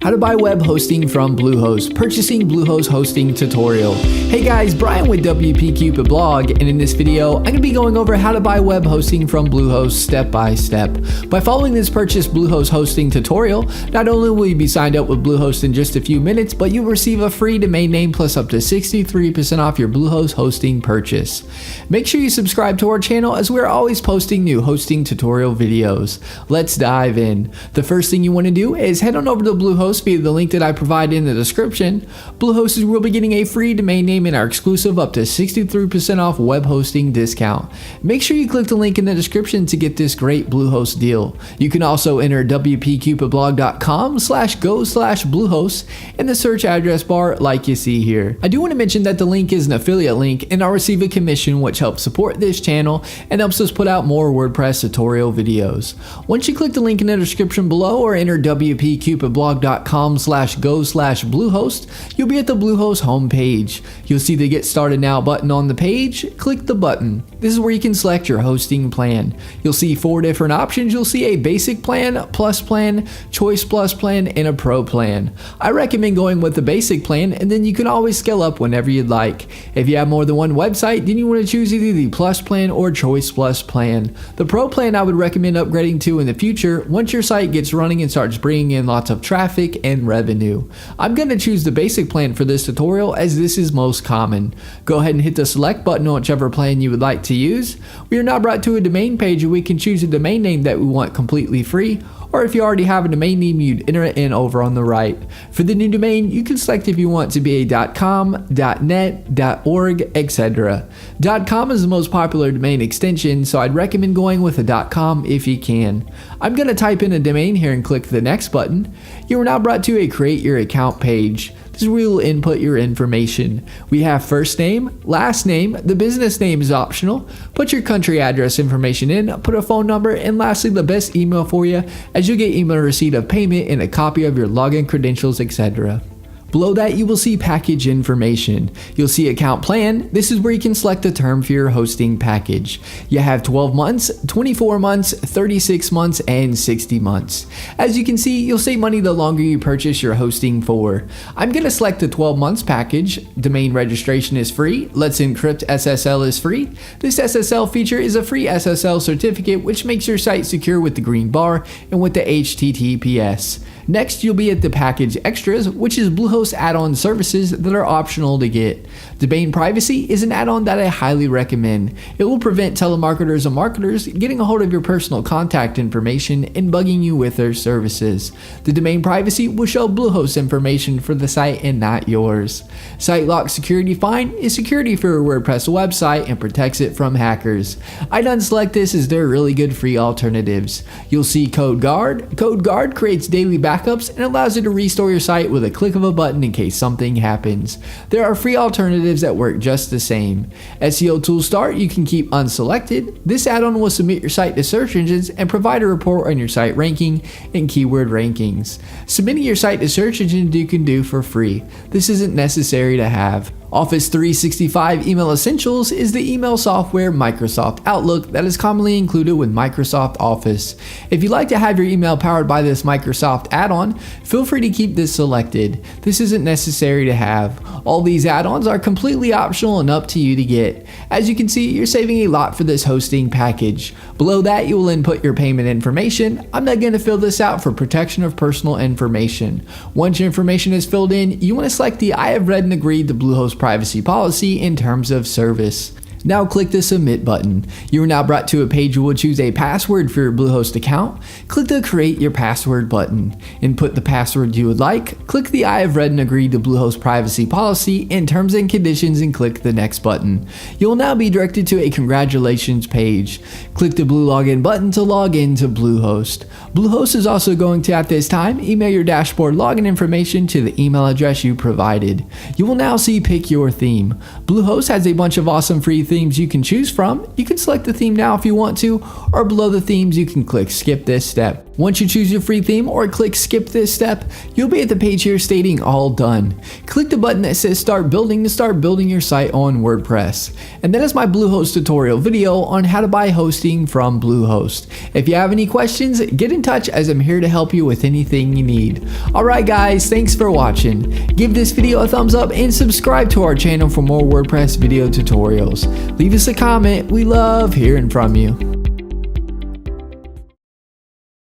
How to buy web hosting from Bluehost, purchasing Bluehost hosting tutorial. Hey guys, Brian with WP Cupid blog, and in this video, I'm going to be going over how to buy web hosting from Bluehost step by step. By following this purchase Bluehost hosting tutorial, not only will you be signed up with Bluehost in just a few minutes, but you'll receive a free domain name plus up to 63% off your Bluehost hosting purchase. Make sure you subscribe to our channel as we're always posting new hosting tutorial videos. Let's dive in. The first thing you want to do is head on over to Bluehost via the link that I provide in the description. Bluehost will be getting a free domain name and our exclusive up to 63% off web hosting discount. Make sure you click the link in the description to get this great Bluehost deal. You can also enter wpcupidblog.com/go/Bluehost in the search address bar like you see here. I do want to mention that the link is an affiliate link and I'll receive a commission which helps support this channel and helps us put out more WordPress tutorial videos. Once you click the link in the description below or enter wpcupidblog.com/go/Bluehost, you'll be at the Bluehost homepage. You'll see the Get Started Now button on the page. Click the button. This is where you can select your hosting plan. You'll see 4 different options. You'll see a basic plan, plus plan, choice plus plan, and a pro plan. I recommend going with the basic plan, and then you can always scale up whenever you'd like. If you have more than one website, then you want to choose either the plus plan or choice plus plan. The pro plan I would recommend upgrading to in the future once your site gets running and starts bringing in lots of traffic and revenue. I'm going to choose the basic plan for this tutorial as this is most common. Go ahead and hit the select button on whichever plan you would like to use. We are now brought to a domain page and we can choose a domain name that we want completely free, or if you already have a domain name, you'd enter it in over on the right. For the new domain, you can select if you want to be a .com, .net, .org, etc. .com is the most popular domain extension, so I'd recommend going with a .com if you can. I'm going to type in a domain here and click the next button. You are now brought to a Create Your Account page. This is where you'll input your information. We have first name, last name, the business name is optional. Put your country address information in, put a phone number, and lastly the best email for you, as you'll get email receipt of payment and a copy of your login credentials, etc. Below that, you will see package information. You'll see account plan. This is where you can select the term for your hosting package. You have 12 months, 24 months, 36 months, and 60 months. As you can see, you'll save money the longer you purchase your hosting for. I'm going to select the 12 months package. Domain registration is free. Let's Encrypt SSL is free. This SSL feature is a free SSL certificate which makes your site secure with the green bar and with the HTTPS. Next, you'll be at the package extras, which is Bluehost add-on services that are optional to get. Domain privacy is an add-on that I highly recommend. It will prevent telemarketers and marketers getting a hold of your personal contact information and bugging you with their services. The domain privacy will show Bluehost information for the site and not yours. Site lock security fine is security for your WordPress website and protects it from hackers. I unselect this as they're really good free alternatives. You'll see CodeGuard. CodeGuard creates daily backups and allows you to restore your site with a click of a button in case something happens. There are free alternatives that work just the same. SEO Tools Start you can keep unselected. This add-on will submit your site to search engines and provide a report on your site ranking and keyword rankings. Submitting your site to search engines you can do for free. This isn't necessary to have. Office 365 Email Essentials is the email software Microsoft Outlook that is commonly included with Microsoft Office. If you'd like to have your email powered by this Microsoft add-on, feel free to keep this selected. This isn't necessary to have. All these add-ons are completely optional and up to you to get. As you can see, you're saving a lot for this hosting package. Below that, you will input your payment information. I'm not going to fill this out for protection of personal information. Once your information is filled in, you want to select the I have read and agreed to Bluehost privacy policy in terms of service. Now click the submit button. You are now brought to a page you will choose a password for your Bluehost account. Click the create your password button. Input the password you would like. Click the I have read and agreed to Bluehost privacy policy in terms and conditions and click the next button. You will now be directed to a congratulations page. Click the blue login button to log into Bluehost. Bluehost is also going to at this time email your dashboard login information to the email address you provided. You will now see pick your theme. Bluehost has a bunch of awesome free themes themes you can choose from. You can select the theme now if you want to, or below the themes you can click skip this step. Once you choose your free theme or click skip this step, you'll be at the page here stating all done. Click the button that says start building to start building your site on WordPress. And that is my Bluehost tutorial video on how to buy hosting from Bluehost. If you have any questions, get in touch as I'm here to help you with anything you need. Alright guys, thanks for watching. Give this video a thumbs up and subscribe to our channel for more WordPress video tutorials. Leave us a comment, we love hearing from you.